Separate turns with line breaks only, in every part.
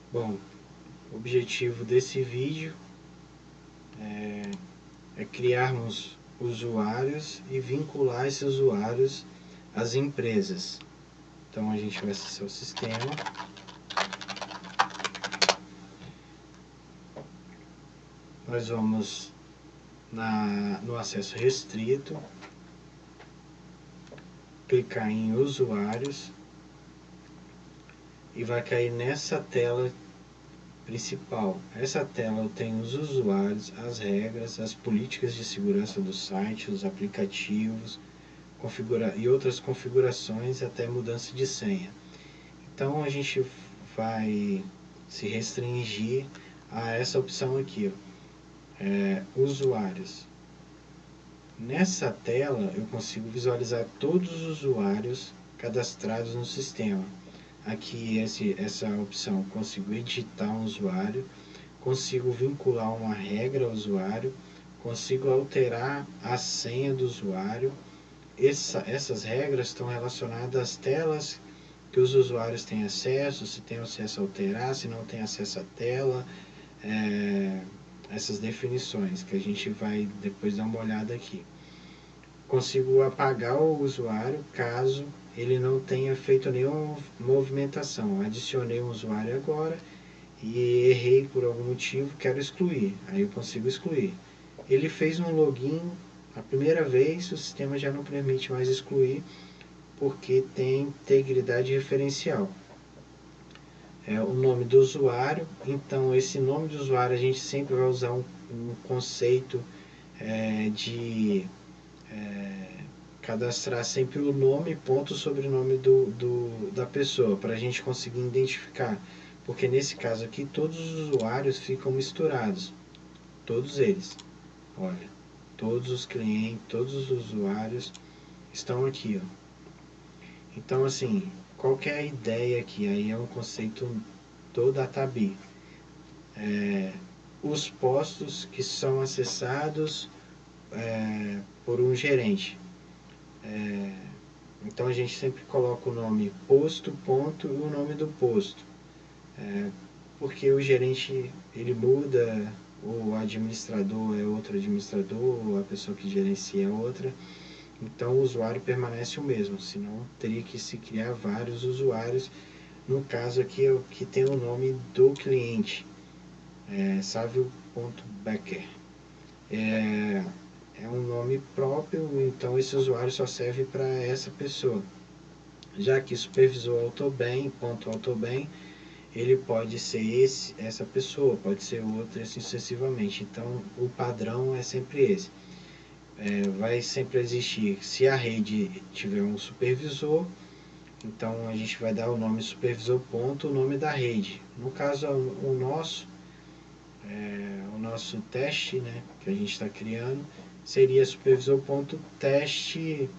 Bom, o objetivo desse vídeo é criarmos usuários e vincular esses usuários às empresas. Então a gente vai acessar o sistema. Nós vamos no acesso restrito, clicar em usuários e vai cair nessa tela principal. Essa tela tem os usuários, as regras, as políticas de segurança do site, os aplicativos e outras configurações, até mudança de senha. Então a gente vai se restringir a essa opção aqui, usuários. Nessa tela eu consigo visualizar todos os usuários cadastrados no sistema. Aqui essa opção, consigo editar um usuário, consigo vincular uma regra ao usuário, consigo alterar a senha do usuário. Essas regras estão relacionadas às telas que os usuários têm acesso, se tem acesso a alterar, se não tem acesso à tela, essas definições que a gente vai depois dar uma olhada aqui. Consigo apagar o usuário caso ele não tenha feito nenhuma movimentação. Adicionei um usuário agora e errei por algum motivo, quero excluir. Aí eu consigo excluir. Ele fez um login a primeira vez, o sistema já não permite mais excluir, porque tem integridade referencial. O nome do usuário, então esse nome do usuário a gente sempre vai usar um conceito de cadastrar sempre o nome, ponto, sobrenome da pessoa, para a gente conseguir identificar. Porque nesse caso aqui, todos os usuários ficam misturados. Todos eles. Olha, todos os clientes, todos os usuários estão aqui. Ó. Então, assim, qual que é a ideia aqui? Aí é um conceito do DataBee. Os postos que são acessados por um gerente. Então a gente sempre coloca o nome posto, ponto, e o nome do posto. Porque o gerente ele muda, o administrador é outro administrador, a pessoa que gerencia é outra. Então o usuário permanece o mesmo, senão teria que se criar vários usuários. No caso aqui é o que tem o nome do cliente, Savio.Becker. É um nome próprio, então esse usuário só serve para essa pessoa. Já que supervisor AutoBem, ponto AutoBem, ele pode ser essa pessoa, pode ser outra, assim sucessivamente. Então o padrão é sempre esse. Vai sempre existir, se a rede tiver um supervisor, então a gente vai dar o nome supervisor ponto, o nome da rede. No caso o nosso teste, né, que a gente está criando, seria supervisor.teste,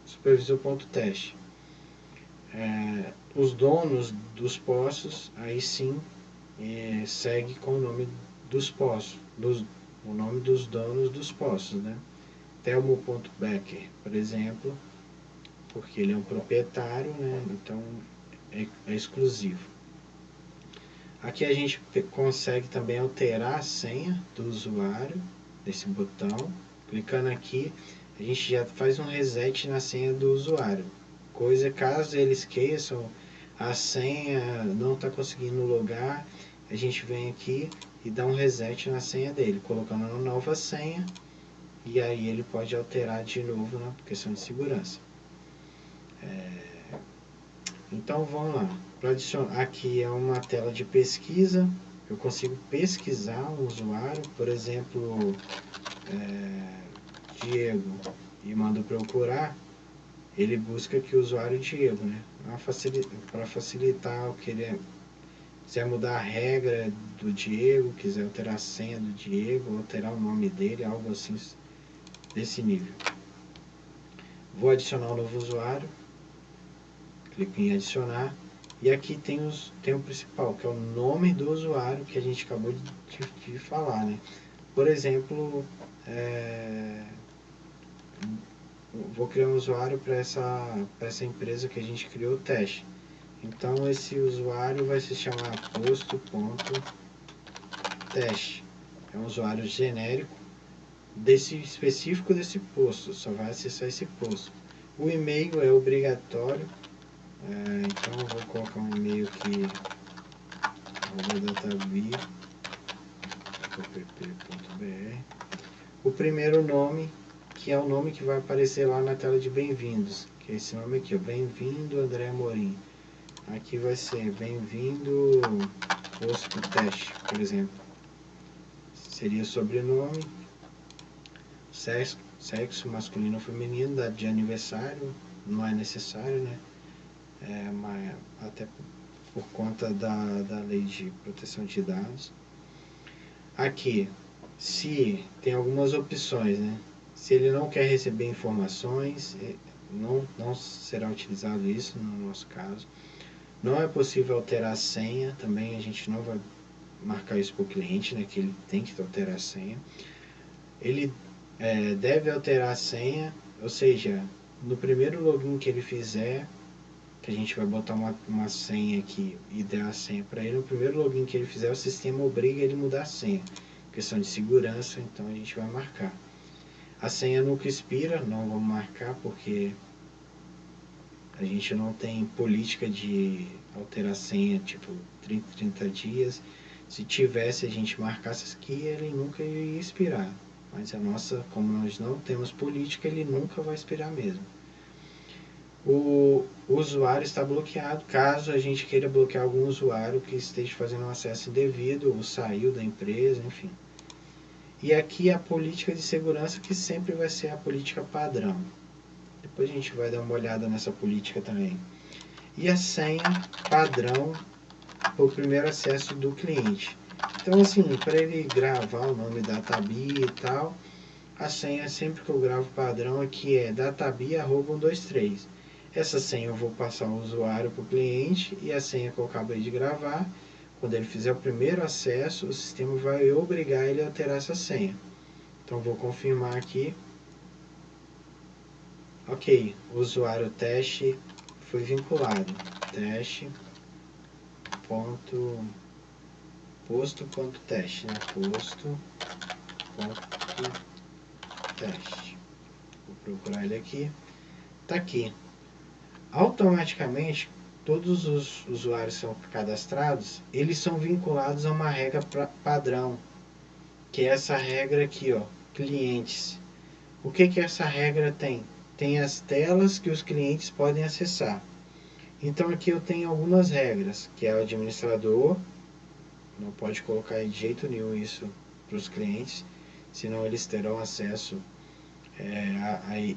supervisor.teste. Os donos dos postos, aí sim, segue com o nome dos postos, o nome dos donos dos postos, né? Telmo.Becker, por exemplo, porque ele é um proprietário, né? Então é exclusivo. Aqui a gente consegue também alterar a senha do usuário, desse botão. Clicando aqui, a gente já faz um reset na senha do usuário. Coisa, caso eles esqueçam a senha, não está conseguindo logar, a gente vem aqui e dá um reset na senha dele, colocando uma nova senha, e aí ele pode alterar de novo na questão de segurança. Então vamos lá. Para adicionar, aqui é uma tela de pesquisa. Eu consigo pesquisar um usuário, por exemplo, Diego, e mando procurar. Ele busca aqui o usuário Diego, né? Para facilitar o que ele quiser mudar a regra do Diego, quiser alterar a senha do Diego, alterar o nome dele, algo assim desse nível. Vou adicionar um novo usuário. Clico em adicionar e aqui tem o principal, que é o nome do usuário que a gente acabou de falar, né? Por exemplo, vou criar um usuário para essa empresa que a gente criou o teste. Então esse usuário vai se chamar posto.teste. É um usuário genérico específico desse posto, só vai acessar esse posto. O e-mail é obrigatório, então eu vou colocar um e-mail aqui, databi.pp.br. O primeiro nome, que é o nome que vai aparecer lá na tela de bem-vindos, que é esse nome aqui, bem-vindo André Amorim. Aqui vai ser bem-vindo posto teste, por exemplo. Seria sobrenome, sexo masculino ou feminino, data de aniversário, não é necessário, né? Mas até por conta da lei de proteção de dados. Aqui, se tem algumas opções, né? Se ele não quer receber informações, não será utilizado isso no nosso caso. Não é possível alterar a senha, também a gente não vai marcar isso para o cliente, né? Que ele tem que alterar a senha. Ele deve alterar a senha, ou seja, no primeiro login que ele fizer, que a gente vai botar uma senha aqui e dar a senha para ele, no primeiro login que ele fizer, o sistema obriga ele a mudar a senha. Questão de segurança, então a gente vai marcar. A senha nunca expira, não vamos marcar porque a gente não tem política de alterar a senha, tipo 30 dias. Se tivesse, a gente marcasse aqui, ele nunca ia expirar. Mas a nossa, como nós não temos política, ele nunca vai expirar mesmo. O usuário está bloqueado, caso a gente queira bloquear algum usuário que esteja fazendo um acesso indevido ou saiu da empresa, enfim. E aqui a política de segurança, que sempre vai ser a política padrão. Depois a gente vai dar uma olhada nessa política também. E a senha padrão para o primeiro acesso do cliente. Então, assim, para ele gravar o nome da Databi e tal, a senha sempre que eu gravo padrão aqui é databi@123. Essa senha eu vou passar o usuário para o cliente e a senha que eu acabei de gravar, quando ele fizer o primeiro acesso, o sistema vai obrigar ele a alterar essa senha. Então vou confirmar aqui. Ok, o usuário teste foi vinculado. Teste posto.teste, né? Posto.teste. Vou procurar ele aqui. Tá aqui. Automaticamente, todos os usuários que são cadastrados, eles são vinculados a uma regra padrão, que é essa regra aqui, ó, clientes. O que essa regra tem? Tem as telas que os clientes podem acessar. Então aqui eu tenho algumas regras, que é o administrador, não pode colocar de jeito nenhum isso para os clientes, senão eles terão acesso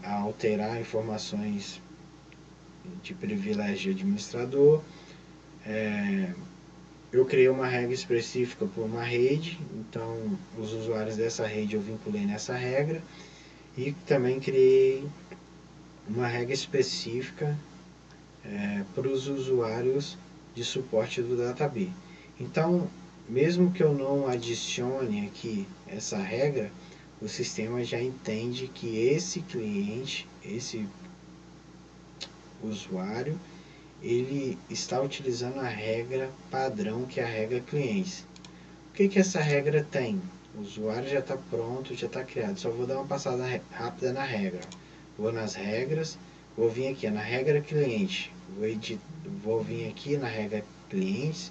a alterar informações de privilégio de administrador. Eu criei uma regra específica por uma rede, então os usuários dessa rede eu vinculei nessa regra, e também criei uma regra específica para os usuários de suporte do Databi. Então, mesmo que eu não adicione aqui essa regra, o sistema já entende que esse cliente, esse usuário, ele está utilizando a regra padrão, que é a regra clientes. O que essa regra tem? O usuário já está pronto, já está criado. Só vou dar uma passada rápida na regra. Vou nas regras, vou vir aqui na regra cliente, vou vir aqui na regra clientes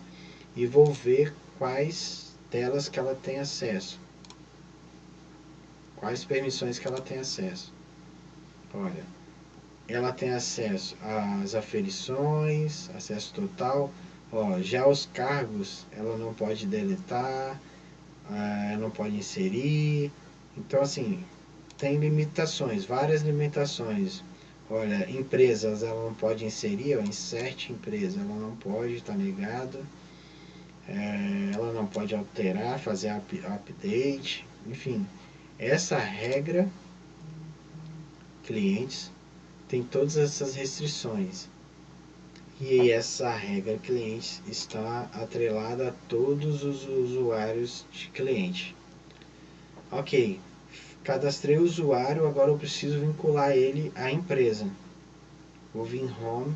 e vou ver quais telas que ela tem acesso, quais permissões que ela tem acesso. Olha, ela tem acesso às aferições, acesso total. Ó, já os cargos ela não pode deletar, não pode inserir. Então assim, tem limitações, várias limitações. Olha, empresas ela não pode inserir, ó, insert empresa, ela não pode, está negada. Ela não pode alterar, fazer update, enfim. Essa regra clientes tem todas essas restrições. E essa regra clientes está atrelada a todos os usuários de cliente. Ok, cadastrei o usuário, agora eu preciso vincular ele à empresa. Vou vir Home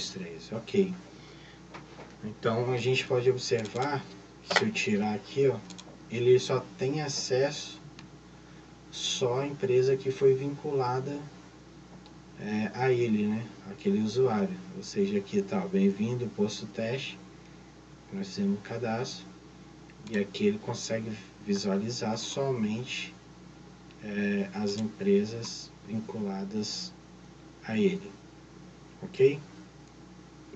2, 3. Ok. Então a gente pode observar que se eu tirar aqui, ó, ele só tem acesso só a empresa que foi vinculada a ele, né? Aquele usuário. Ou seja, aqui está, bem-vindo, posto teste. Nós temos um cadastro. E aqui ele consegue visualizar somente as empresas vinculadas a ele. Ok?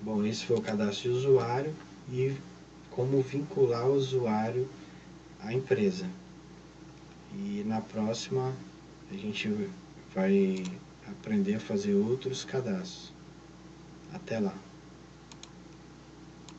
Bom, esse foi o cadastro de usuário e como vincular o usuário à empresa. E na próxima a gente vai aprender a fazer outros cadastros. Até lá!